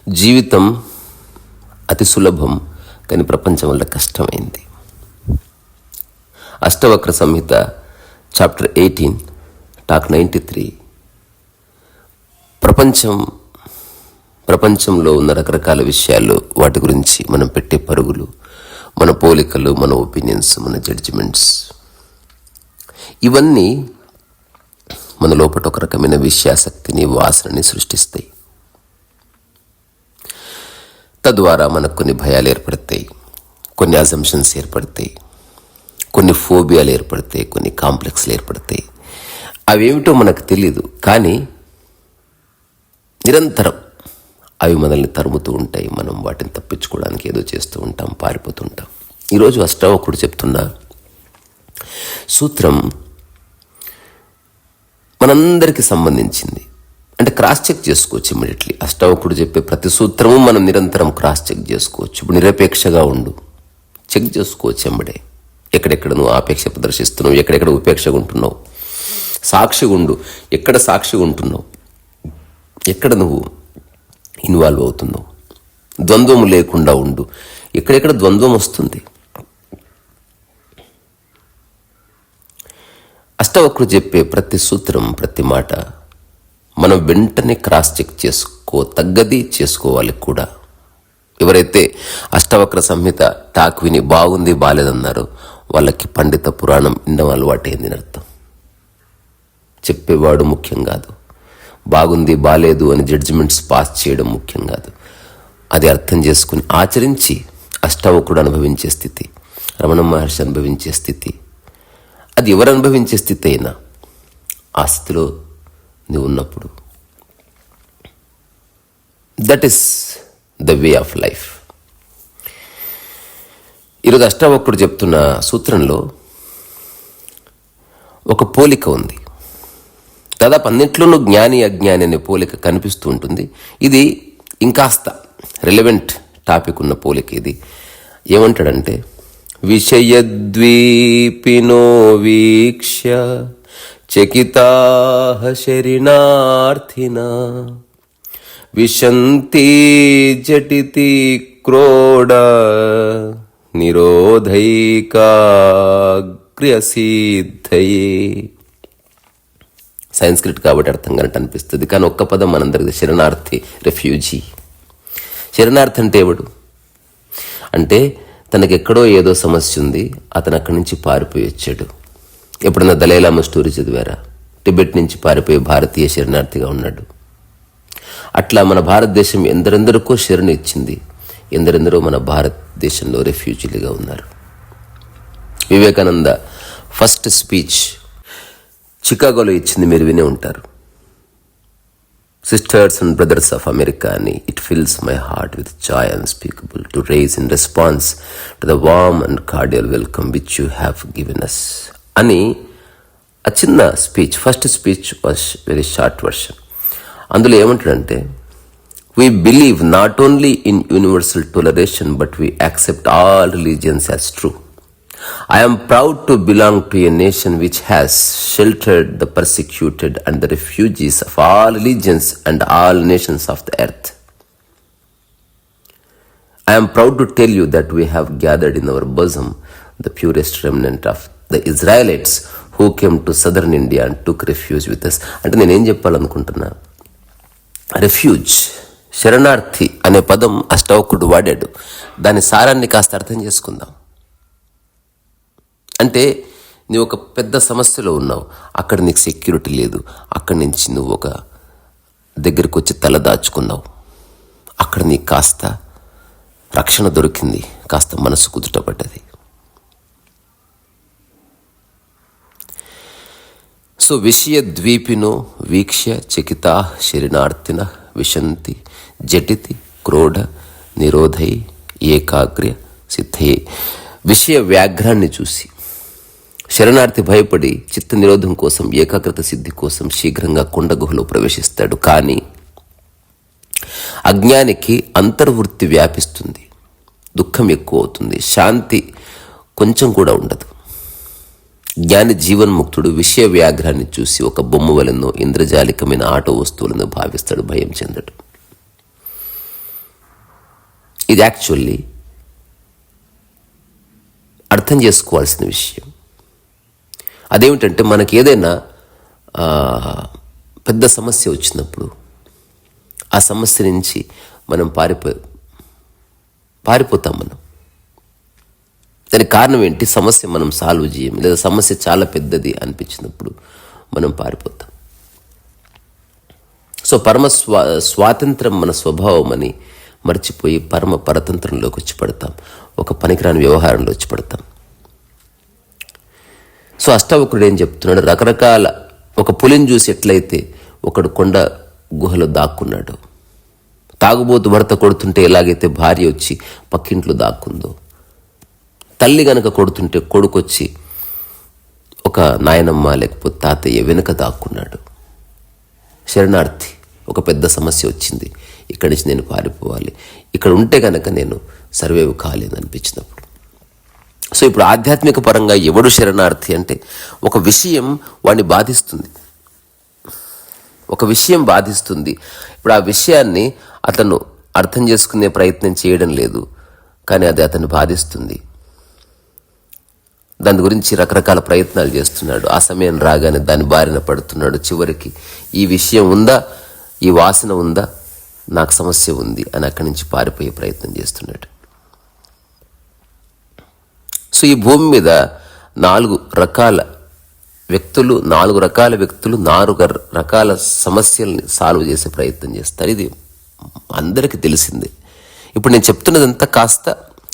జీవితం అతి సులభం, కానీ ప్రపంచం వల్ల కష్టమైంది. అష్టవక్ర సంహిత చాప్టర్ 18 టాక్ 93. ప్రపంచంలో ఉన్న రకరకాల విషయాలు, వాటి గురించి మనం పెట్టే పరుగులు, మన పోలికలు, మన ఒపీనియన్స్, మన జడ్జిమెంట్స్, ఇవన్నీ మన లోపల ఒక రకమైన విషయాసక్తిని, వాసనని సృష్టిస్తాయి. తద్వారా మనకు కొన్ని భయాలు ఏర్పడతాయి, కొన్ని అజంప్షన్స్ ఏర్పడతాయి, కొన్ని ఫోబియాలు ఏర్పడతాయి, కొన్ని కాంప్లెక్స్లు ఏర్పడతాయి. అవేమిటో మనకు తెలియదు, కానీ నిరంతరం అవి మనల్ని తరుముతూ ఉంటాయి. మనం వాటిని తప్పించుకోవడానికి ఏదో చేస్తూ ఉంటాం, పారిపోతుంటాం. ఈరోజు అష్టావకుడు చెప్తున్న సూత్రం మనందరికీ సంబంధించింది. అంటే క్రాస్ చెక్ చేసుకోవచ్చు ఇమ్మీడియట్లీ. అష్టావకుడు చెప్పే ప్రతి సూత్రము మనం నిరంతరం క్రాస్ చెక్ చేసుకోవచ్చు. ఇప్పుడు నిరపేక్షగా ఉండు, చెక్ చేసుకోవచ్చు ఎంబడే. ఎక్కడెక్కడ నువ్వు ఆపేక్ష ప్రదర్శిస్తున్నావు, ఎక్కడెక్కడ ఉపేక్షగా ఉంటున్నావు. సాక్షిగా ఉండు, ఎక్కడ సాక్షిగా ఉంటున్నావు, ఎక్కడ నువ్వు ఇన్వాల్వ్ అవుతున్నావు. ద్వంద్వము లేకుండా ఉండు, ఎక్కడెక్కడ ద్వంద్వం వస్తుంది. అష్టవక్రుడు చెప్పే ప్రతి సూత్రం, ప్రతి మాట మనం వెంటనే క్రాస్ చెక్ తగ్గది చేసుకోవాలి కూడా. ఎవరైతే అష్టవక్ర సంహిత టాక్ విని బాగుంది బాలేదన్నారో వాళ్ళకి పండిత పురాణం వినడం అలవాటైంది అని అర్థం. చెప్పేవాడు ముఖ్యం కాదు, బాగుంది బాలేదు అని జడ్జిమెంట్స్ పాస్ చేయడం ముఖ్యం కాదు. అది అర్థం చేసుకుని ఆచరించి అష్టావకుడు అనుభవించే స్థితి, రమణ మహర్షి అనుభవించే స్థితి, అది ఎవరు అనుభవించే స్థితి అయినా ఆ స్థితిలో నువ్వు ఉన్నప్పుడు, that is the way of life. ఈరోజు అష్టావకుడు చెప్తున్న సూత్రంలో ఒక పోలిక ఉంది. దాదాపు అన్నింటిలోనూ జ్ఞాని అజ్ఞాని అనే పోలిక కనిపిస్తూ ఉంటుంది. ఇది ఇంకాస్త రిలవెంట్ టాపిక్ ఉన్న పోలిక ఇది. ఏమంటాడంటే, విషయద్వీపినో వీక్ష్య చకితాః శరీనార్థినా విశంతి జటితి క్రోడ నిరోధైకాగ్ర్యసిద్ధయే. సంస్కృత్ కాబట్టి అర్థం కానట్టు అనిపిస్తుంది, కానీ ఒక్క పదం మనందరికీ శరణార్థి, రెఫ్యూజీ. శరణార్థి అంటే ఎవడు అంటే, తనకి ఎక్కడో ఏదో సమస్య ఉంది, అతను అక్కడి నుంచి పారిపోయి వచ్చాడు. ఎప్పుడన్నా దలైలామా స్టోరీ చదివారా? టిబెట్ నుంచి పారిపోయి భారతీయ శరణార్థిగా ఉన్నాడు. అట్లా మన భారతదేశం ఎందరెందరికో శరణు ఇచ్చింది, ఎందరెందరో మన భారతదేశంలో రెఫ్యూజీలుగా ఉన్నారు. వివేకానంద ఫస్ట్ స్పీచ్ చికాగోలో ఇచ్చింది మీరు వినే ఉంటారు. Sisters and brothers of America అని, it fills my heart with joy unspeakable to rise in response to the warm and cordial welcome which you have given us అని ఆ చిన్న speech, first speech was very short version. అందులో ఏమంటాడంటే, we believe not only in universal toleration but we accept all religions as true. I am proud to belong to a nation which has sheltered the persecuted and the refugees of all religions and all nations of the earth. I am proud to tell you that we have gathered in our bosom the purest remnant of the Israelites who came to southern India and took refuge with us. అంటే నేనేం చెప్పాలనుకుంటున్నా, refuge, శరణార్థి అనే పదం అష్టావకుడు వాడాడు. దాని సారాన్ని కాస్త అర్థం చేసుకుందాం. అంటే నువ్వు ఒక పెద్ద సమస్యలో ఉన్నావు, అక్కడ నీకు సెక్యూరిటీ లేదు, అక్కడి నుంచి నువ్వు ఒక దగ్గరికి వచ్చి తల దాచుకున్నావు, అక్కడ నీకు కాస్త రక్షణ దొరికింది, కాస్త మనసు కుదుటపడ్డది. సో విషయద్వీపినో వీక్ష్య చకితా శరణార్థిన విశంతి జటితి క్రోఢ నిరోధై ఏకాగ్ర్య సిద్ధయే. విషయ వ్యాఘ్రాన్ని చూసి శరణార్థి భయపడి చిత్త నిరోధం కోసం, ఏకాగ్రత సిద్ధి కోసం శీఘ్రంగా కొండ గుహలో ప్రవేశిస్తాడు. కానీ అజ్ఞానికి అంతర్వృత్తి వ్యాపిస్తుంది, దుఃఖం ఎక్కువ అవుతుంది, శాంతి కొంచెం కూడా ఉండదు. జ్ఞాని జీవన్ముక్తుడు విషయ వ్యాఘ్రాన్ని చూసి ఒక బొమ్మ వలనో ఇంద్రజాలికమైన ఆట వస్తువులను భావిస్తాడు, భయం చెందడు. ఇది యాక్చువల్లీ అర్థం చేసుకోవాల్సిన విషయం. అదేమిటంటే మనకి ఏదైనా పెద్ద సమస్య వచ్చినప్పుడు ఆ సమస్య నుంచి మనం పారిపోతాం. దానికి కారణం ఏంటి? సమస్య మనం సాల్వ్ చేయం, లేదా సమస్య చాలా పెద్దది అనిపించినప్పుడు మనం పారిపోతాం. సో పరమ స్వాతంత్రం మన స్వభావం అని మర్చిపోయి పరమ పరతంత్రంలోకి వచ్చి పడతాం, ఒక పనికిరాని వ్యవహారంలో వచ్చి పడతాం. సో అష్టావక్రుడు ఏం చెప్తున్నాడు? రకరకాల ఒక పులిని చూసి ఎట్లయితే ఒకడు కొండ గుహలో దాక్కున్నాడు, తాగుబోతు భర్త కొడుతుంటే ఎలాగైతే భార్య వచ్చి పక్కింట్లో దాక్కుందో, తల్లి గనక కొడుతుంటే కొడుకొచ్చి ఒక నాయనమ్మ లేకపోతే తాతయ్య వెనుక దాక్కున్నాడు. శరణార్థి, ఒక పెద్ద సమస్య వచ్చింది, ఇక్కడి నుంచి నేను పారిపోవాలి, ఇక్కడ ఉంటే కనుక నేను సర్వైవ్ కాలేదు అనిపించినప్పుడు. సో ఇప్పుడు ఆధ్యాత్మిక పరంగా ఎవడు శరణార్థి అంటే, ఒక విషయం వాడిని బాధిస్తుంది, ఒక విషయం బాధిస్తుంది. ఇప్పుడు ఆ విషయాన్ని అతను అర్థం చేసుకునే ప్రయత్నం చేయడం లేదు, కానీ అది అతన్ని బాధిస్తుంది. దాని గురించి రకరకాల ప్రయత్నాలు చేస్తున్నాడు. ఆ సమయం రాగానే దాని బారిన పడుతున్నాడు. చివరికి ఈ విషయం ఉందా, ఈ వాసన ఉందా, నాకు సమస్య ఉంది అని అక్కడి నుంచి పారిపోయే ప్రయత్నం చేస్తున్నాడు. సో ఈ భూమి మీద 4 రకాల వ్యక్తులు 4 రకాల సమస్యల్ని సాల్వ్ చేసే ప్రయత్నం చేస్తారు. ఇది అందరికీ తెలిసిందే. ఇప్పుడు నేను చెప్తున్నదంతా కాస్త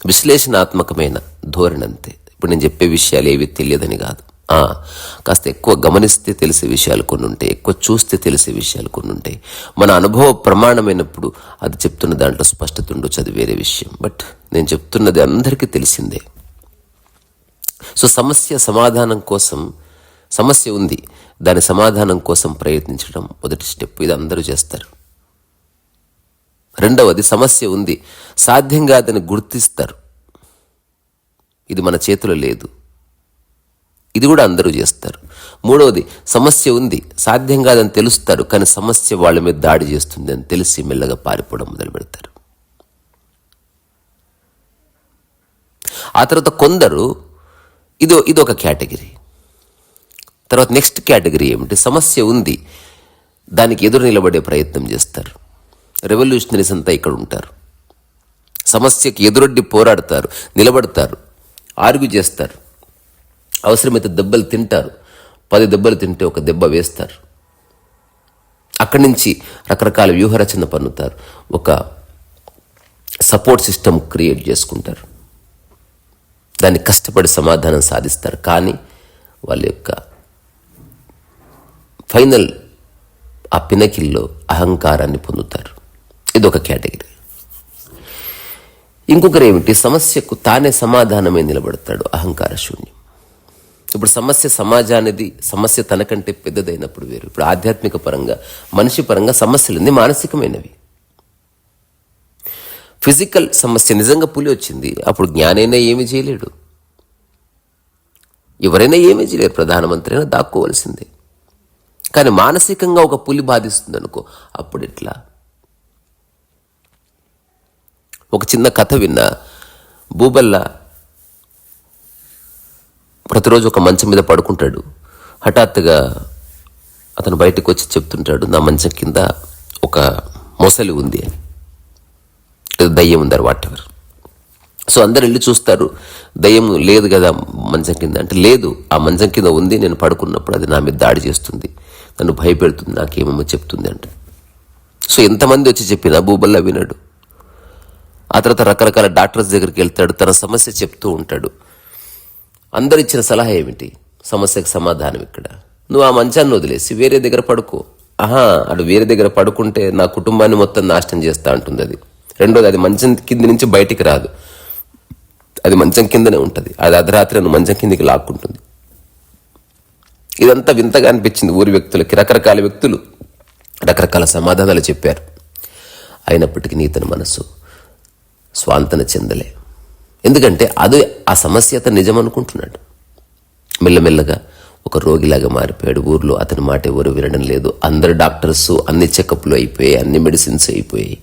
విశ్లేషణాత్మకమైన ధోరణి అంతే. ఇప్పుడు నేను చెప్పే విషయాలు ఏవి తెలియదని కాదు, కాస్త ఎక్కువ గమనిస్తే తెలిసే విషయాలు కొన్ని ఉంటాయి, ఎక్కువ చూస్తే తెలిసే విషయాలు కొన్ని ఉంటాయి. మన అనుభవ ప్రమాణమైనప్పుడు అది చెప్తున్న దాంట్లో స్పష్టత ఉండొచ్చు, అది వేరే విషయం. బట్ నేను చెప్తున్నది అందరికీ తెలిసిందే. సో సమాధానం కోసం, సమస్య ఉంది, దాని సమాధానం కోసం ప్రయత్నించడం మొదటి స్టెప్. ఇది అందరూ చేస్తారు. రెండవది, సమస్య ఉంది, సాధ్యం కాదని గుర్తిస్తారు. ఇది మన చేతిలో లేదు, ఇది కూడా అందరూ చేస్తారు. మూడవది, సమస్య ఉంది, సాధ్యం కాదని తెలుస్తారు, కానీ సమస్య వాళ్ళ మీద దాడి చేస్తుంది అని తెలిసి మెల్లగా పారిపోవడం మొదలు పెడతారు. ఆ తర్వాత కొందరు ఇదొక కేటగిరీ. తర్వాత నెక్స్ట్ కేటగిరీ ఏమిటి? సమస్య ఉంది, దానికి ఎదురు నిలబడే ప్రయత్నం చేస్తారు. రెవల్యూషనరీస్ అంతా ఇక్కడ ఉంటారు. సమస్యకి ఎదురొడ్డి పోరాడతారు, నిలబడతారు, ఆర్గ్యూ చేస్తారు, అవసరమైతే దెబ్బలు తింటారు. 10 దెబ్బలు తింటే ఒక దెబ్బ వేస్తారు. అక్కడి నుంచి రకరకాల వ్యూహరచన పన్నుతారు, ఒక సపోర్ట్ సిస్టమ్ క్రియేట్ చేసుకుంటారు, దాన్ని కష్టపడి సమాధానం సాధిస్తారు. కానీ వాళ్ళ యొక్క ఫైనల్ ఆ పినకిల్లో అహంకారాన్ని పొందుతారు. ఇదొక కేటగిరీ. ఇంకొకరు ఏమిటి? సమస్యకు తానే సమాధానమే నిలబడతాడు, అహంకార శూన్యం. ఇప్పుడు సమస్య సమాజానిది, సమస్య తనకంటే పెద్దదైనప్పుడు వేరు. ఇప్పుడు ఆధ్యాత్మిక పరంగా, మనిషి పరంగా సమస్యలన్నీ మానసికమైనవి. ఫిజికల్ సమస్య, నిజంగా పులి వచ్చింది, అప్పుడు జ్ఞానైనా ఏమీ చేయలేడు, ఎవరైనా ఏమీ చేయలేరు, ప్రధానమంత్రి అయినా దాక్కోవలసిందే. కానీ మానసికంగా ఒక పులి బాధిస్తుంది అనుకో, అప్పుడు ఎట్లా? ఒక చిన్న కథ విన్నా. భూబల్లా ప్రతిరోజు ఒక మంచం మీద పడుకుంటాడు. హఠాత్తుగా అతను బయటకు వచ్చి చెప్తుంటాడు, నా మంచం కింద ఒక మొసలి ఉంది అని, దయ్యం ఉందారు వాటెవర్. సో అందరు వెళ్ళి చూస్తారు, దయ్యం లేదు కదా మంచం కింద అంటే, లేదు, ఆ మంచం కింద ఉంది, నేను పడుకున్నప్పుడు అది నా మీద దాడి చేస్తుంది, నన్ను భయపెడుతుంది, నాకేమేమో చెప్తుంది అంట. సో ఎంతమంది వచ్చి చెప్పినా భూబల్లా వినడు. ఆ తర్వాత రకరకాల డాక్టర్స్ దగ్గరికి వెళ్తాడు, తన సమస్య చెప్తూ ఉంటాడు. అందరు ఇచ్చిన సలహా ఏమిటి? సమస్యకు సమాధానం ఇక్కడ, నువ్వు ఆ మంచాన్ని వదిలేసి వేరే దగ్గర పడుకో. అటు వేరే దగ్గర పడుకుంటే నా కుటుంబాన్ని మొత్తం నాశనం చేస్తా అంటుంది అది. రెండోది, అది మంచం కింద నుంచి బయటికి రాదు, అది మంచం కిందనే ఉంటుంది, అది అర్ధరాత్రి నువ్వు మంచం కిందికి లాక్కుంటుంది. ఇదంతా వింతగా అనిపించింది ఊరి వ్యక్తులకి. రకరకాల వ్యక్తులు రకరకాల సమాధానాలు చెప్పారు. అయినప్పటికీ ఇతని మనసు స్వాంతన చెందలే. ఎందుకంటే అదే ఆ సమస్య అతను నిజం అనుకుంటున్నాడు. మెల్లమెల్లగా ఒక రోగిలాగా మారిపోయాడు. ఊర్లో అతని మాట ఎవరు వినడం లేదు. అందరు డాక్టర్స్, అన్ని చెకప్లు అయిపోయాయి, అన్ని మెడిసిన్స్ అయిపోయాయి.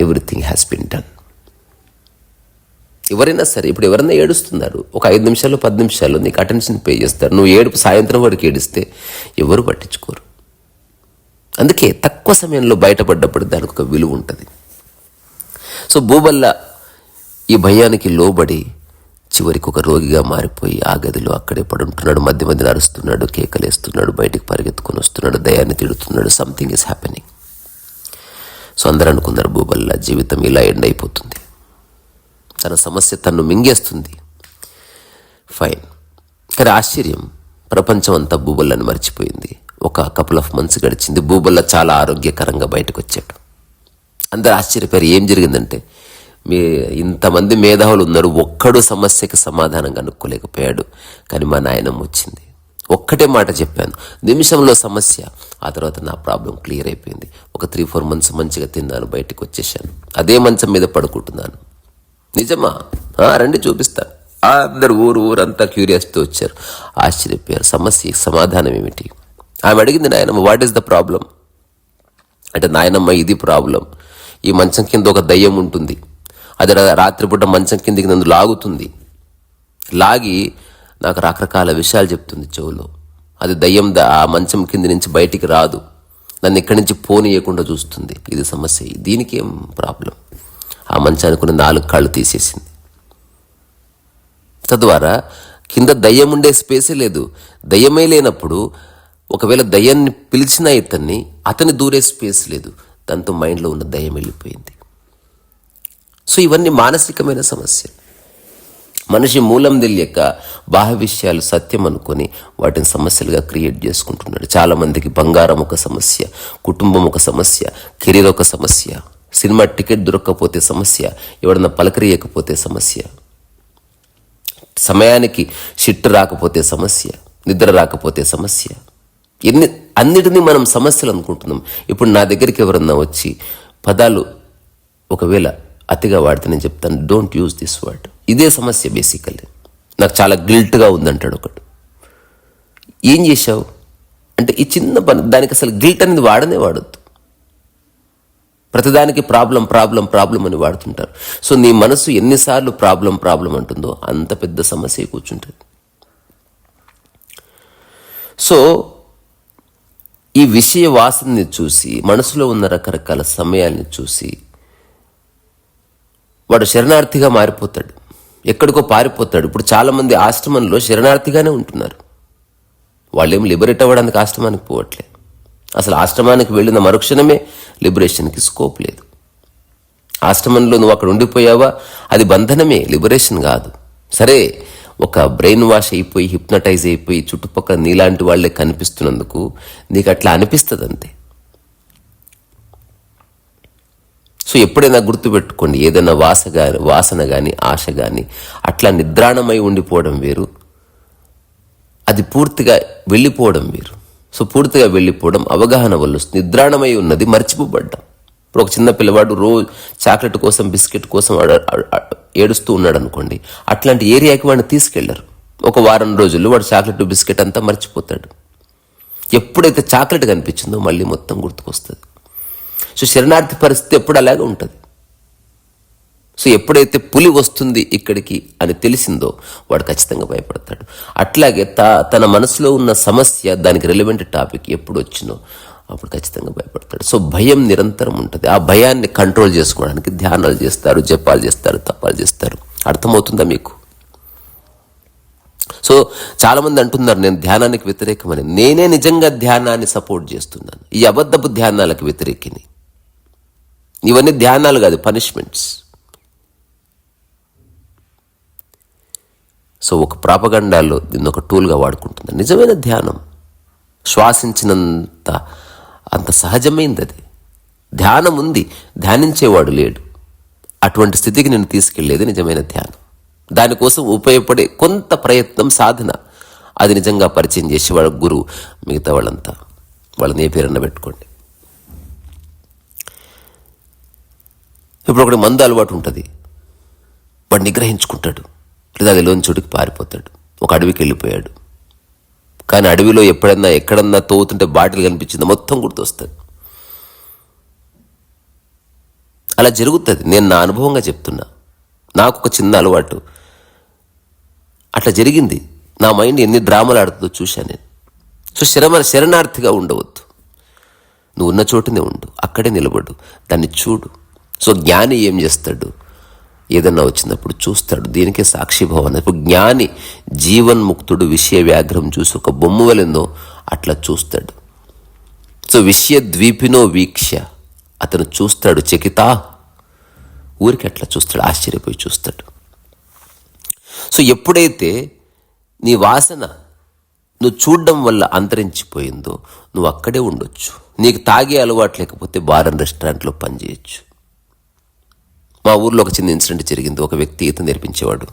Everything has been done. ఎవరైనా సరే, ఇప్పుడు ఎవరైనా ఏడుస్తున్నారు, ఒక 5 నిమిషాలు 10 నిమిషాలు నీకు అటెన్షన్ పే చేస్తారు. నువ్వు ఏడుపు సాయంత్రం వరకు ఏడిస్తే ఎవరు పట్టించుకోరు. అందుకే తక్కువ సమయంలో బయటపడ్డప్పుడు దానికి ఒక విలువ ఉంటుంది. సో భూబల్ల ఈ భయానికి లోబడి చివరికి ఒక రోగిగా మారిపోయి ఆ గదిలో అక్కడే పడుంటున్నాడు. మధ్య మధ్య అరుస్తున్నాడు, కేకలేస్తున్నాడు, బయటికి పరిగెత్తుకొని వస్తున్నాడు, దయాన్ని తిడుతున్నాడు. Something is happening. సో అందరూ అనుకున్నారు భూబల్ల జీవితం ఇలా ఎండ్ అయిపోతుంది, తన సమస్య తన్ను మింగేస్తుంది. ఫైన్. కానీ ఆశ్చర్యం, ప్రపంచం అంతా భూబల్లని మర్చిపోయింది. ఒక కపుల్ ఆఫ్ మంత్స్ గడిచింది. భూబల్ల చాలా ఆరోగ్యకరంగా బయటకు వచ్చాడు. అందరు ఆశ్చర్యపోయారు. ఏం జరిగిందంటే, ఇంతమంది మేధావులు ఉన్నారు, ఒక్కడు సమస్యకి సమాధానం కనుక్కోలేకపోయాడు. కానీ మా నాయనమ్మ వచ్చింది. ఒక్కటే మాట చెప్పాను, నిమిషంలో సమస్య. ఆ తర్వాత నా ప్రాబ్లం క్లియర్ అయిపోయింది. ఒక 3-4 మంత్స్ మంచిగా తిన్నాను, బయటకు వచ్చేసాను. అదే మంచం మీద పడుకుంటున్నాను. నిజమా? రండి చూపిస్తాను. అందరు ఊరంతా క్యూరియాసిటీ వచ్చారు, ఆశ్చర్యపోయారు. సమస్య సమాధానం ఏమిటి? ఆమె అడిగింది నాయనమ్మ, వాట్ ఈస్ ద ప్రాబ్లం అంటే, నాయనమ్మ ఇది ప్రాబ్లం, ఈ మంచం కింద ఒక దయ్యం ఉంటుంది, అది రాత్రిపూట మంచం కిందికి నన్ను లాగుతుంది, లాగి నాకు రకరకాల విషయాలు చెప్తుంది చెవులో. అది దయ్యం ఆ మంచం కింది నుంచి బయటికి రాదు, నన్ను ఇక్కడి నుంచి పోనీయకుండా చూస్తుంది. ఇది సమస్య. దీనికి ఏం ప్రాబ్లం? ఆ మంచానికి ఉన్న 4 కాళ్ళు తీసేసింది. తద్వారా కింద దయ్యం ఉండే స్పేసే లేదు. దయ్యమే లేనప్పుడు ఒకవేళ దయ్యాన్ని పిలిచిన అతన్ని దూరే స్పేస్ లేదు. దాంతో మైండ్లో ఉన్న దయ్యం వెళ్ళిపోయింది. సో ఇవన్నీ మానసికమైన సమస్య. మనిషి మూలం తెలియక బాహ్య విషయాలు సత్యం అనుకొని వాటిని సమస్యలుగా క్రియేట్ చేసుకుంటున్నాడు. చాలామందికి బంగారం ఒక సమస్య, కుటుంబం ఒక సమస్య, కెరీర్ ఒక సమస్య, సినిమా టికెట్ దొరక్కపోతే సమస్య, ఎవడన్నా పలకరియకపోతే సమస్య, సమయానికి షిట్ రాకపోతే సమస్య, నిద్ర రాకపోతే సమస్య. అన్నిటినీ మనం సమస్యలు అనుకుంటున్నాం. ఇప్పుడు నా దగ్గరికి ఎవరన్నా వచ్చి పదాలు ఒకవేళ అతిగా వాడితే నేను చెప్తాను, డోంట్ యూజ్ దిస్ వర్డ్. ఇదే సమస్య బేసికల్లీ. నాకు చాలా గిల్ట్గా ఉందంటాడు ఒకడు. ఏం చేశావు అంటే, ఈ చిన్న పని, దానికి అసలు గిల్ట్ అనేది వాడనే వాడద్దు. ప్రతిదానికి ప్రాబ్లం ప్రాబ్లం ప్రాబ్లం అని వాడుతుంటారు. సో నీ మనసు ఎన్నిసార్లు ప్రాబ్లం ప్రాబ్లం అంటుందో అంత పెద్ద సమస్య కూర్చుంటుంది. సో ఈ విషయ వాసనని చూసి, మనసులో ఉన్న రకరకాల సమయాల్ని చూసి వాడు శరణార్థిగా మారిపోతాడు, ఎక్కడికో పారిపోతాడు. ఇప్పుడు చాలామంది ఆశ్రమంలో శరణార్థిగానే ఉంటున్నారు. వాళ్ళేం లిబరేట్ అవ్వడానికి ఆశ్రమానికి పోవట్లే. అసలు ఆశ్రమానికి వెళ్ళిన మరుక్షణమే లిబరేషన్కి స్కోప్ లేదు. ఆశ్రమంలో నువ్వు అక్కడ ఉండిపోయావా, అది బంధనమే, లిబరేషన్ కాదు. సరే, ఒక బ్రెయిన్ వాష్ అయిపోయి హిప్నటైజ్ అయిపోయి చుట్టుపక్కల నీలాంటి వాళ్లే కనిపిస్తున్నందుకు నీకు అట్లా అనిపిస్తుంది అంతే. సో ఎప్పుడైనా గుర్తుపెట్టుకోండి, ఏదైనా వాసన కానీ ఆశ కానీ అట్లా నిద్రాణమై ఉండిపోవడం వేరు, అది పూర్తిగా వెళ్ళిపోవడం వేరు. సో పూర్తిగా వెళ్ళిపోవడం అవగాహన వల్ల వస్తుంది. నిద్రాణమై ఉన్నది మర్చిపోబడ్డం. ఇప్పుడు ఒక చిన్న పిల్లవాడు రోజు చాక్లెట్ కోసం బిస్కెట్ కోసం ఏడుస్తూ ఉన్నాడు అనుకోండి, అట్లాంటి ఏరియాకి వాడిని తీసుకెళ్లరు. ఒక వారం రోజుల్లో వాడు చాక్లెట్ బిస్కెట్ అంతా మర్చిపోతాడు. ఎప్పుడైతే చాక్లెట్ కనిపించిందో మళ్ళీ మొత్తం గుర్తుకొస్తుంది. సో శరణార్థి పరిస్థితి ఎప్పుడు అలాగే ఉంటుంది. సో ఎప్పుడైతే పులి వస్తుంది ఇక్కడికి అని తెలిసిందో వాడు ఖచ్చితంగా భయపడతాడు. అట్లాగే తన మనసులో ఉన్న సమస్య, దానికి రెలవెంట్ టాపిక్ ఎప్పుడు వచ్చినో అప్పుడు ఖచ్చితంగా భయపడతాడు. సో భయం నిరంతరం ఉంటుంది. ఆ భయాన్ని కంట్రోల్ చేసుకోవడానికి ధ్యానాలు చేస్తారు, జపాలు చేస్తారు, తపాలు చేస్తారు. అర్థమవుతుందా మీకు? సో చాలామంది అంటున్నారు నేను ధ్యానానికి వ్యతిరేకమని. నేనే నిజంగా ధ్యానాన్ని సపోర్ట్ చేస్తున్నాను. ఈ అబద్ధపు ధ్యానాలకు వ్యతిరేకిని. ఇవన్నీ ధ్యానాలు కాదు, పనిష్మెంట్స్. సో ఒక ప్రాపగండాలో దీన్ని ఒక టూల్గా వాడుకుంటుంది. నిజమైన ధ్యానం శ్వాసించినంత అంత సహజమైంది. అది ధ్యానం ఉంది, ధ్యానించేవాడు లేడు. అటువంటి స్థితికి నేను తీసుకెళ్లేది నిజమైన ధ్యానం. దానికోసం ఉపయోగపడే కొంత ప్రయత్నం, సాధన, అది నిజంగా పరిచయం చేసి వాళ్ళ గురువు, మిగతా వాళ్ళంతా వాళ్ళని ఏ పేరన్నా పెట్టుకోండి. ఇప్పుడు ఒకటి మందు అలవాటు ఉంటుంది, వాడు నిగ్రహించుకుంటాడు, లేదా అదిలోని చోటుకి పారిపోతాడు. ఒక అడవికి వెళ్ళిపోయాడు, కానీ అడవిలో ఎక్కడన్నా తోగుతుంటే బాటిల్ కనిపించింది, మొత్తం గుర్తొస్తుంది. అలా జరుగుతుంది. నేను నా అనుభవంగా చెప్తున్నా. నాకు ఒక చిన్న అలవాటు, అట్లా జరిగింది. నా మైండ్ ఎన్ని డ్రామాలు ఆడుతుందో చూశాను నేను. సో శరణార్థిగా ఉండవద్దు. నువ్వు ఉన్న చోటునే ఉండు, అక్కడే నిలబడు, దాన్ని చూడు. సో జ్ఞాని ఏం చేస్తాడు, ఏదన్నా వచ్చినప్పుడు చూస్తాడు. దీనికే సాక్షిభావం. ఇప్పుడు జ్ఞాని జీవన్ముక్తుడు విషయ వ్యాఘ్రం చూసి ఒక బొమ్మ వలెందో అట్లా చూస్తాడు. సో విషయ ద్వీపినో వీక్ష, అతను చూస్తాడు చకితా, ఊరికి అట్లా చూస్తాడు, ఆశ్చర్యపోయి చూస్తాడు. సో ఎప్పుడైతే నీ వాసన నువ్వు చూడడం వల్ల అంతరించిపోయిందో నువ్వు అక్కడే ఉండొచ్చు. నీకు తాగే అలవాటు లేకపోతే బార్ అండ్ రెస్టారెంట్లో పనిచేయచ్చు. మా ఊర్లో ఒక చిన్న ఇన్సిడెంట్ జరిగింది. ఒక వ్యక్తి ఈత నేర్పించేవాడు,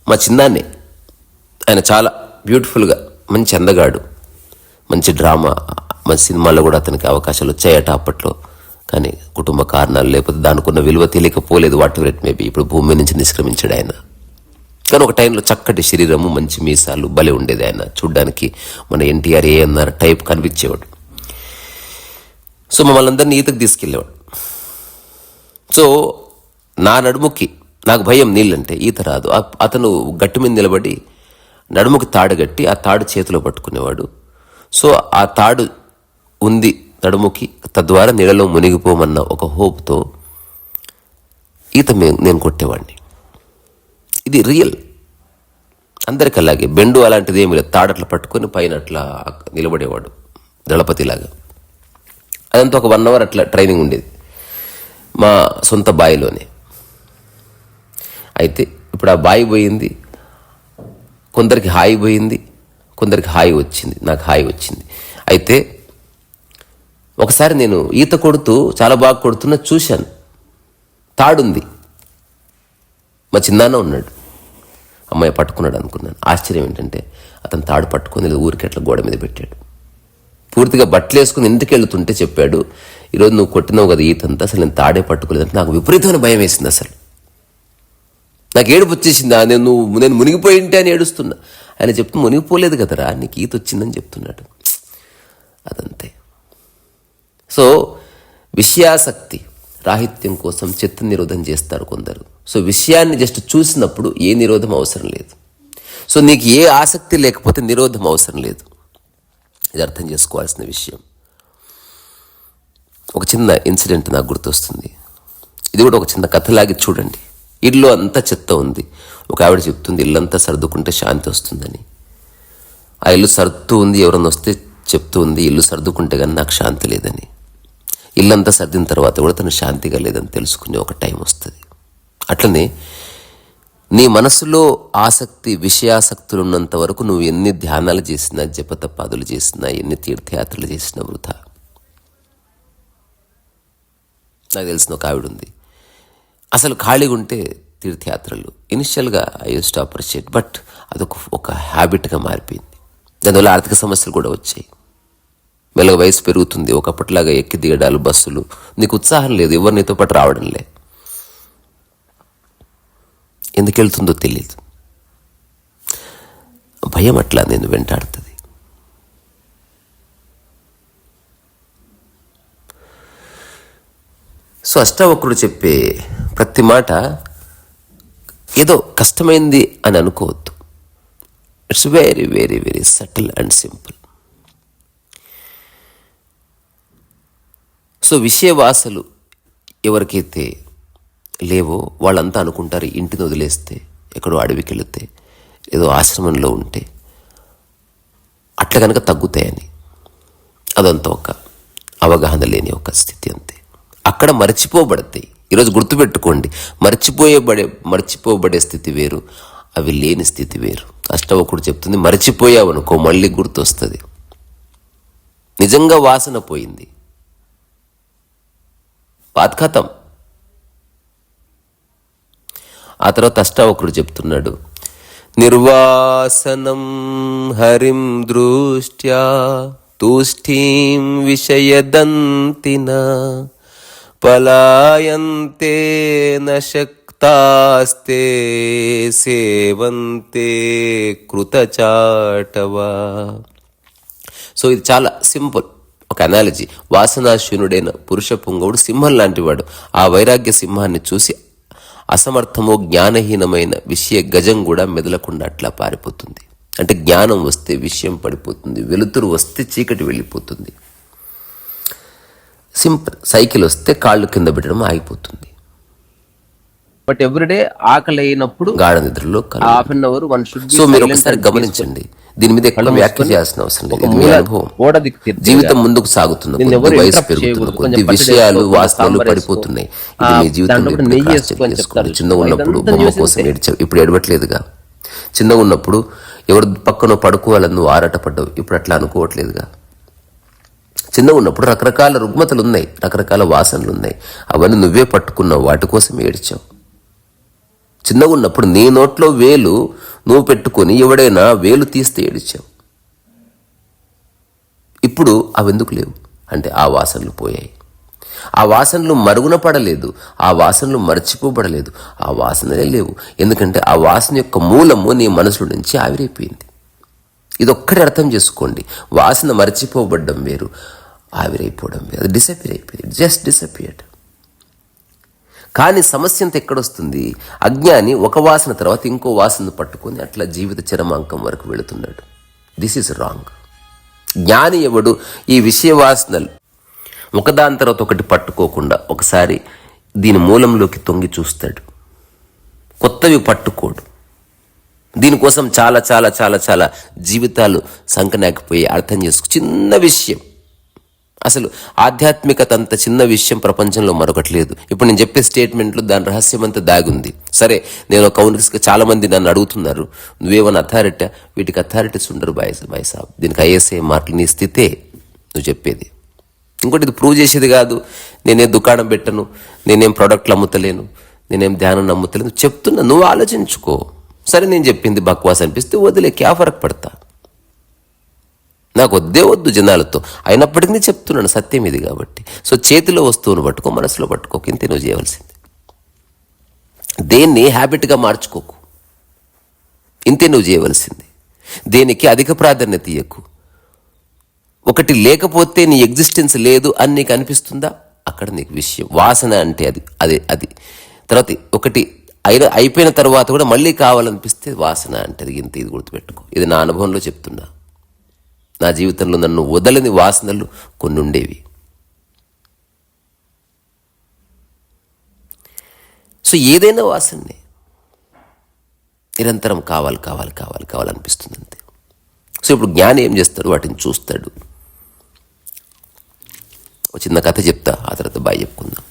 మా చిన్నాన్నే. ఆయన చాలా బ్యూటిఫుల్గా, మంచి అందగాడు, మంచి డ్రామా, మంచి సినిమాల్లో కూడా అతనికి అవకాశాలు వచ్చాయట అప్పట్లో. కానీ కుటుంబ కారణాలు లేకపోతే దానికున్న విలువ తెలియకపోలేదు, వాట్ ఎవర్ ఇట్ మేబీ. ఇప్పుడు భూమి నుంచి నిష్క్రమించాడు ఆయన. కానీ ఒక టైంలో చక్కటి శరీరము, మంచి మీసాలు, భలే ఉండేది ఆయన. చూడ్డానికి మన ఎన్టీఆర్ ఏఎన్ఆర్ టైప్ కనిపించేవాడు. సో మమ్మల్ని అందరినీ ఈతకు తీసుకెళ్ళేవాడు. సో నా నడుముకి, నాకు భయం నీళ్ళంటే, ఈత రాదు. అతను గట్టు మీద నిలబడి నడుముకి తాడు కట్టి ఆ తాడు చేతిలో పట్టుకునేవాడు. సో ఆ తాడు ఉంది నడుముకి, తద్వారా నీళ్ళలో మునిగిపోమన్న ఒక హోప్తో ఈత నేను కొట్టేవాడిని. ఇది రియల్. అందరికి అలాగే. బెండు అలాంటిది ఏమి లేదు, తాడట్లా పట్టుకొని పైన అట్లా నిలబడేవాడు దళపతిలాగా. అదంతా ఒక 1 అవర్ అట్లా ట్రైనింగ్ ఉండేది మా సొంత బావిలోనే. అయితే ఇప్పుడు ఆ బావి పోయింది, కొందరికి హాయి పోయింది, కొందరికి హాయి వచ్చింది. నాకు హాయి వచ్చింది. అయితే ఒకసారి నేను ఈత కొడుతూ చాలా బాగా కొడుతున్నా చూశాను, తాడుంది. మా చిన్నాన్న ఉన్నాడు, అమ్మాయి పట్టుకున్నాడు అనుకున్నాను. ఆశ్చర్యం ఏంటంటే అతను తాడు పట్టుకొని ఊరికి అట్లా గోడ మీద పెట్టాడు. పూర్తిగా బట్టలు వేసుకుని ఇంటికి వెళ్తుంటే చెప్పాడు, ఈరోజు నువ్వు కొట్టినావు కదా ఈతంతా, అసలు నేను తాడే పట్టుకోలేదంటే నాకు విపరీతమైన భయం వేసింది. అసలు నాకు ఏడుపు వచ్చేసింది. నేను మునిగిపోయి ఉంటే అని ఏడుస్తున్నా. ఆయన చెప్తూ మునిగిపోలేదు కదరా, నీకు ఈత వచ్చిందని చెప్తున్నాడు. అదంతే. సో విషయాసక్తి రాహిత్యం కోసం చిత్త నిరోధం చేస్తారు కొందరు. సో విషయాన్ని జస్ట్ చూసినప్పుడు ఏ నిరోధం అవసరం లేదు. సో నీకు ఏ ఆసక్తి లేకపోతే నిరోధం అవసరం లేదు. ఇది అర్థం చేసుకోవాల్సిన విషయం. ఒక చిన్న ఇన్సిడెంట్ నాకు గుర్తొస్తుంది. ఇది కూడా ఒక చిన్న కథలాగి చూడండి. ఇల్లు అంతా చెత్త ఉంది. ఒక ఆవిడ చెప్తుంది, ఇల్లంతా సర్దుకుంటే శాంతి వస్తుందని. ఆ ఇల్లు సర్దుతూ ఉంది. ఎవరన్నా వస్తే చెప్తూ ఉంది, ఇల్లు సర్దుకుంటే కానీ నాకు శాంతి లేదని. ఇల్లంతా సర్దిన తర్వాత కూడా తను శాంతిగా లేదని తెలుసుకునే ఒక టైం వస్తుంది. అట్లనే నీ మనసులో ఆసక్తి, విషయాసక్తులు ఉన్నంత వరకు నువ్వు ఎన్ని ధ్యానాలు చేసినా, జపతపాదులు చేసినా, ఎన్ని తీర్థయాత్రలు చేసినా వృధా. నాకు తెలిసిన ఒక ఆవిడ ఉంది, అసలు ఖాళీగా ఉంటే తీర్థయాత్రలు ఇనిషియల్గా I used to appreciate, but అదొక హ్యాబిట్గా మారిపోయింది. దానివల్ల ఆర్థిక సమస్యలు కూడా వచ్చాయి. మెల్లగా వయసు పెరుగుతుంది. ఒకప్పటిలాగా ఎక్కి దిగడాలు, బస్సులు, నీకు ఉత్సాహం లేదు, ఎవరు నీతో పాటు రావడం లే. ఎందుకు వెళ్తుందో తెలియదు. భయం అట్లా నేను వెంటాడుతుంది. సో అష్టావక్రుడు చెప్పే ప్రతి మాట ఏదో కష్టమైంది అని అనుకోవద్దు. It's very very very subtle and simple. So విషయవాసలు ఎవరికైతే లేవో వాళ్ళంతా అనుకుంటారు, ఇంటిని వదిలేస్తే, ఎక్కడో అడవికి వెళితే, ఏదో ఆశ్రమంలో ఉంటే అట్లా కనుక తగ్గుతాయని. అదంతా ఒక అవగాహన లేని ఒక స్థితి అంతే. అక్కడ మర్చిపోబడతాయి. ఈరోజు గుర్తుపెట్టుకోండి, మర్చిపోబడే స్థితి వేరు, అవి లేని స్థితి వేరు. అష్టవకుడు చెప్తుంది, మర్చిపోయావు అనుకో మళ్ళీ గుర్తొస్తుంది. నిజంగా వాసన పోయింది, బాత్ ఖతం. ఆ తర్వాత అష్టావకుడు చెప్తున్నాడు, నిర్వాసనం హరిం దృష్ట్యా తూష్ఠీం విషయదంతిన పలాయంతే నశక్తాస్తే సేవంతే కృతచాటవా. సో ఇది చాలా సింపుల్. ఒక అనాలజీ. వాసనాశూన్యుడైన పురుష పుంగవుడు సింహం లాంటివాడు. ఆ వైరాగ్య సింహాన్ని చూసి అసమర్థమో జ్ఞానహీనమైన విషయ గజం కూడా మెదలకుండా అట్లా పారిపోతుంది. అంటే జ్ఞానం వస్తే విషయం పడిపోతుంది, వెలుతురు వస్తే చీకటి వెళ్ళిపోతుంది. సింపుల్. సైకిల్ వస్తే కాళ్ళు కింద పెట్టడం ఆగిపోతుంది. బట్ ఎవ్రీడే ఆకలి అయినప్పుడు గాఢ నిద్రలో half an hour one should. So మీరు ఒకసారి గమనించండి, దీని మీద ఎక్కువ వ్యాఖ్య చేయాల్సిన అవసరం లేదు. ఇది మీ అనుభవం. జీవితం ముందుకు సాగుతున్న కొద్ది, వయసు పెరుగుతున్న కొద్ది, విషయాలు వాసనలు పడిపోతున్నాయి. ఇది మీ జీవితంలో చిన్న ఉన్నప్పుడు బొమ్మ కోసం ఏడ్చావు, ఇప్పుడు ఏడవట్లేదుగా. చిన్నగా ఉన్నప్పుడు ఎవరు పక్కన పడుకోవాలని నువ్వు ఆరాటపడ్డావు, ఇప్పుడు అట్లా అనుకోవట్లేదుగా. చిన్నగా ఉన్నప్పుడు రకరకాల రుగ్మతలు ఉన్నాయి, రకరకాల వాసనలు ఉన్నాయి, అవన్నీ నువ్వే పట్టుకున్నావు, వాటి కోసం ఏడ్చావు. చిన్నగా ఉన్నప్పుడు నీ నోట్లో వేలు నువ్వు పెట్టుకొని ఎవడైనా వేలు తీస్తే ఏడిచావు. ఇప్పుడు అవెందుకు లేవు అంటే ఆ వాసనలు పోయాయి. ఆ వాసనలు మరుగున పడలేదు, ఆ వాసనలు మర్చిపోబడలేదు, ఆ వాసనలే లేవు. ఎందుకంటే ఆ వాసన యొక్క మూలము నీ మనసులో నుంచి ఆవిరైపోయింది. ఇదొక్కటి అర్థం చేసుకోండి. వాసన మర్చిపోబడ్డం వేరు, ఆవిరైపోవడం వేరు. అది డిసపియర్ అయిపోయింది, జస్ట్ డిసపియర్డ్. కానీ సమస్య అంతా ఎక్కడొస్తుంది? అజ్ఞాని ఒక వాసన తర్వాత ఇంకో వాసన పట్టుకొని అట్లా జీవిత చరమాంకం వరకు వెళుతున్నాడు. This is wrong. జ్ఞాని ఎవడు? ఈ విషయ వాసనలు ఒకదాని తర్వాత ఒకటి పట్టుకోకుండా ఒకసారి దీని మూలంలోకి తొంగి చూస్తాడు, కొత్తవి పట్టుకోడు. దీనికోసం చాలా చాలా చాలా చాలా జీవితాలు సంకనాకపోయి అర్థం చేసుకో. చిన్న విషయం, అసలు ఆధ్యాత్మికత అంత చిన్న విషయం ప్రపంచంలో మరొకటి లేదు. ఇప్పుడు నేను చెప్పే స్టేట్మెంట్లో దాని రహస్యం అంతా దాగుంది. సరే, నేను కౌన్సిల్స్గా చాలా మంది నన్ను అడుగుతున్నారు, నువ్వేమన్నా అథారిటీ? వీటికి అథారిటీస్ ఉండరు బాయ్ సాబ్. దీనికి ఐఎస్ఐ మార్కులు నీ స్థితే నువ్వు చెప్పేది. ఇంకోటి, ఇది ప్రూవ్ చేసేది కాదు. నేనేం దుకాణం పెట్టను, నేనేం ప్రోడక్ట్లు అమ్ముతలేను, నేనేం ధ్యానం నమ్ముతలేను, చెప్తున్నా. నువ్వు ఆలోచించుకో. సరే, నేను చెప్పింది బక్వాస్ అనిపిస్తే వదిలే, క్యా ఫరక్ పడతా. నాకు వద్దే వద్దు జనాలతో, అయినప్పటికీ చెప్తున్నాను, సత్యం ఇది కాబట్టి. సో చేతిలో వస్తువును పట్టుకో, మనసులో పట్టుకోకు, ఇంతే నువ్వు చేయవలసింది. దేన్ని హ్యాబిట్గా మార్చుకోకు, ఇంతే నువ్వు చేయవలసింది. దేనికి అధిక ప్రాధాన్యత ఇయ్యకు. ఒకటి లేకపోతే నీ ఎగ్జిస్టెన్స్ లేదు అని నీకు అనిపిస్తుందా? అక్కడ నీకు విషయం. వాసన అంటే అది తర్వాత ఒకటి అయిపోయిన తర్వాత కూడా మళ్ళీ కావాలనిపిస్తే వాసన అంటే అది. ఇంత ఇది గుర్తుపెట్టుకో. ఇది నా అనుభవంలో చెప్తున్నా. నా జీవితంలో నన్ను వదలని వాసనలు కొన్ని ఉండేవి. సో ఏదైనా వాసనని నిరంతరం కావాలనిపిస్తుంది అంతే. సో ఇప్పుడు జ్ఞాని ఏం చేస్తాడు? వాటిని చూస్తాడు. ఒక చిన్న కథ చెప్తా, ఆ తర్వాత బాయ్ చెప్పుకుందాం.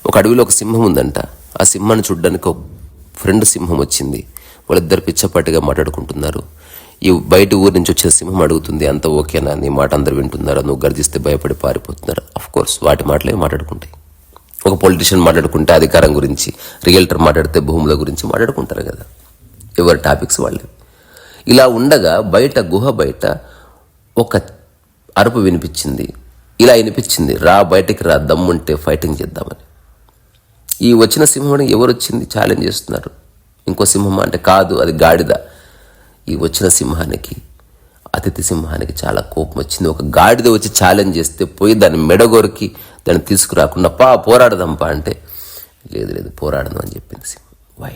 ఒక అడవిలో ఒక సింహం ఉందంట. ఆ సింహాన్ని చూడడానికి ఒక ఫ్రెండ్ సింహం వచ్చింది. వాళ్ళిద్దరు పిచ్చపాటిగా మాట్లాడుకుంటున్నారు. ఈ బయట ఊరి నుంచి వచ్చిన సింహం అడుగుతుంది, అంత ఓకేనా, నీ మాట అందరు వింటున్నారా, నువ్వు గర్జిస్తే భయపడి పారిపోతున్నారు. అఫ్ కోర్స్ వాటి మాటలే మాట్లాడుకుంటాయి. ఒక పొలిటీషియన్ మాట్లాడుకుంటే అధికారం గురించి, రియల్టర్ మాట్లాడితే భూముల గురించి మాట్లాడుకుంటారు కదా, ఎవరి టాపిక్స్ వాళ్ళే. ఇలా ఉండగా గుహ బయట ఒక అరుపు వినిపించింది. ఇలా వినిపించింది, రా బయటికి రా, దమ్ముంటే ఫైటింగ్ చేద్దామని. ఈ వచ్చిన సింహం ఎవరు వచ్చింది ఛాలెంజ్ చేస్తున్నారు. ఇంకో సింహం అంటే కాదు, అది గాడిద. ఈ వచ్చిన సింహానికి, అతిథి సింహానికి చాలా కోపం వచ్చింది. ఒక గాడిద వచ్చి ఛాలెంజ్ చేస్తే పోయి దాన్ని మెడగొరికి దాన్ని తీసుకురాకుండా పోరాడదాంపా అంటే లేదు పోరాడదాం అని చెప్పింది సింహం. వై?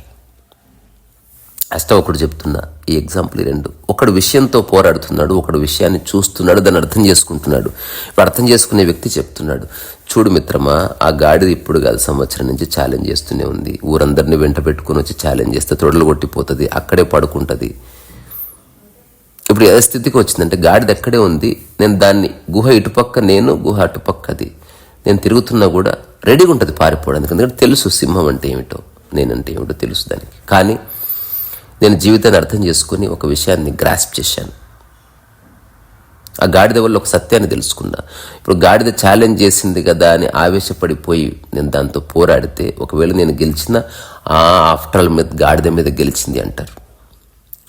ఒకడు చెప్తున్నా, ఈ ఎగ్జాంపుల్ రెండు. ఒకడు విషయంతో పోరాడుతున్నాడు, ఒకడు విషయాన్ని చూస్తున్నాడు, దాన్ని అర్థం చేసుకుంటున్నాడు. ఇప్పుడు అర్థం చేసుకునే వ్యక్తి చెప్తున్నాడు, చూడు మిత్రమా, ఆ గాడిద ఇప్పుడు కాదు, సంవత్సరం నుంచి ఛాలెంజ్ చేస్తూనే ఉంది. ఊరందరినీ వెంట పెట్టుకుని వచ్చి ఛాలెంజ్ చేస్తే తొడలు కొట్టిపోతుంది, అక్కడే పడుకుంటుంది. ఇప్పుడు ఏ స్థితికి వచ్చిందంటే గాడిద ఎక్కడే ఉంది, నేను దాన్ని గుహ ఇటుపక్క, నేను గుహ అటుపక్కది, నేను తిరుగుతున్నా కూడా రెడీగా ఉంటుంది పారిపోవడానికి. ఎందుకంటే తెలుసు సింహం అంటే ఏమిటో, నేనంటే ఏమిటో తెలుసు దానికి. కానీ నేను జీవితాన్ని అర్థం చేసుకుని ఒక విషయాన్ని గ్రాస్ప్ చేశాను. ఆ గాడిద వల్ల ఒక సత్యాన్ని తెలుసుకున్నా. ఇప్పుడు గాడిద ఛాలెంజ్ చేసింది కదా అని ఆవేశపడిపోయి నేను దాంతో పోరాడితే, ఒకవేళ నేను గెలిచినా ఆఫ్టర్ ఆల్ మీద గాడిద మీద గెలిచింది అంటారు.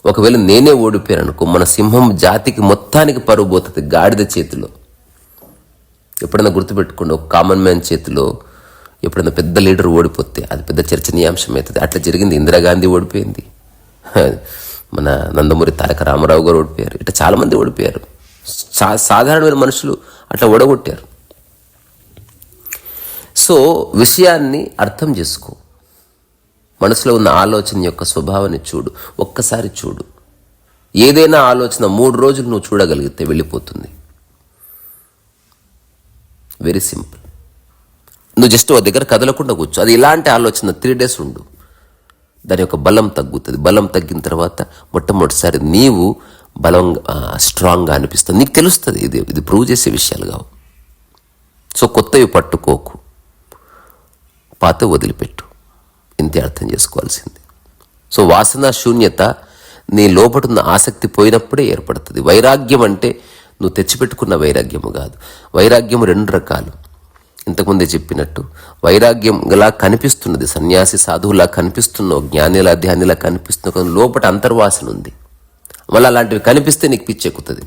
ఒకవేళ నేనే ఓడిపోయాను అనుకో, మన సింహం జాతికి మొత్తానికి పరువు పోతుంది గాడిద చేతిలో. ఎప్పుడైనా గుర్తుపెట్టుకోండి, ఒక కామన్ మ్యాన్ చేతిలో ఎప్పుడైనా పెద్ద లీడర్ ఓడిపోతే అది పెద్ద చర్చనీయాంశం అవుతుంది. అట్లా జరిగింది. ఇందిరాగాంధీ ఓడిపోయింది, మన నందమూరి తారక రామారావు గారు ఓడిపోయారు, ఇట్లా చాలామంది ఓడిపోయారు. సాధారణమైన మనుషులు అట్లా ఓడగొట్టారు. సో విషయాన్ని అర్థం చేసుకో, మనసులో ఉన్న ఆలోచన యొక్క స్వభావాన్ని చూడు, ఒక్కసారి చూడు. ఏదైనా ఆలోచన 3 రోజులు నువ్వు చూడగలిగితే వెళ్ళిపోతుంది. Very simple. నువ్వు జస్ట్ ఒక దగ్గర కదలకుండా కూర్చో, అది ఇలాంటి ఆలోచన 3 days ఉండు, దాని యొక్క బలం తగ్గుతుంది. బలం తగ్గిన తర్వాత మొట్టమొదటిసారి నీవు బలంగా స్ట్రాంగ్గా అనిపిస్తుంది, నీకు తెలుస్తుంది. ఇది ప్రూవ్ చేసే విషయాలు కావు. సో కొత్తవి పట్టుకోకు, పాత వదిలిపెట్టు, ఇంతే అర్థం చేసుకోవాల్సింది. సో వాసన శూన్యత నీ లోపటున్న ఆసక్తి పోయినప్పుడే ఏర్పడుతుంది. వైరాగ్యం అంటే నువ్వు తెచ్చిపెట్టుకున్న వైరాగ్యము కాదు. వైరాగ్యము 2 రకాలు. ఇంతకుముందే చెప్పినట్టు వైరాగ్యంలా కనిపిస్తున్నది, సన్యాసి సాధువులా కనిపిస్తున్నావు, జ్ఞానిలా ధ్యానిలా కనిపిస్తున్నావు, కానీ లోపల అంతర్వాసన ఉంది. మళ్ళీ అలాంటివి కనిపిస్తే నీకు పిచ్చెక్కుతుంది.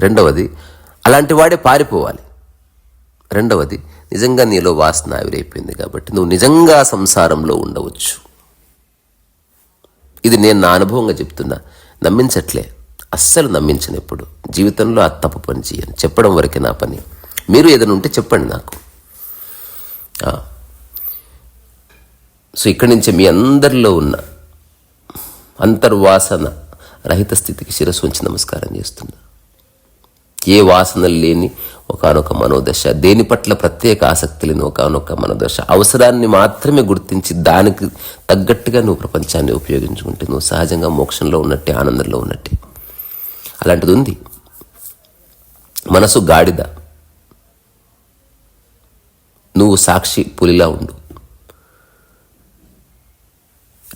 రెండవది, అలాంటి వాడే పారిపోవాలి. రెండవది, నిజంగా నీలో వాసన ఆవిరైపోయింది కాబట్టి నువ్వు నిజంగా సంసారంలో ఉండవచ్చు. ఇది నేను నా అనుభవంగా చెప్తున్నా, నమ్మించట్లే, అస్సలు నమ్మించను. ఎప్పుడు జీవితంలో ఆ తప్పు పని చేయను, చెప్పడం వరకే నా పని. మీరు ఏదైనా ఉంటే చెప్పండి నాకు. సో ఇక్కడి నుంచే మీ అందరిలో ఉన్న అంతర్వాసన రహిత స్థితికి శిరస్సు ఉంచి నమస్కారం చేస్తున్నా. ఏ వాసనలు లేని ఒకానొక మనోదశ, దేని పట్ల ప్రత్యేక ఆసక్తి లేని ఒకానొక మనోదశ, అవసరాన్ని మాత్రమే గుర్తించి దానికి తగ్గట్టుగా నువ్వు ప్రపంచాన్ని ఉపయోగించుకుంటే నువ్వు సహజంగా మోక్షంలో ఉన్నట్టే, ఆనందంలో ఉన్నట్టే. అలాంటిది ఉంది. మనసు గాడిద, నువ్వు సాక్షి పులిలా ఉండు.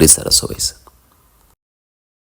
రిసరసోయస్.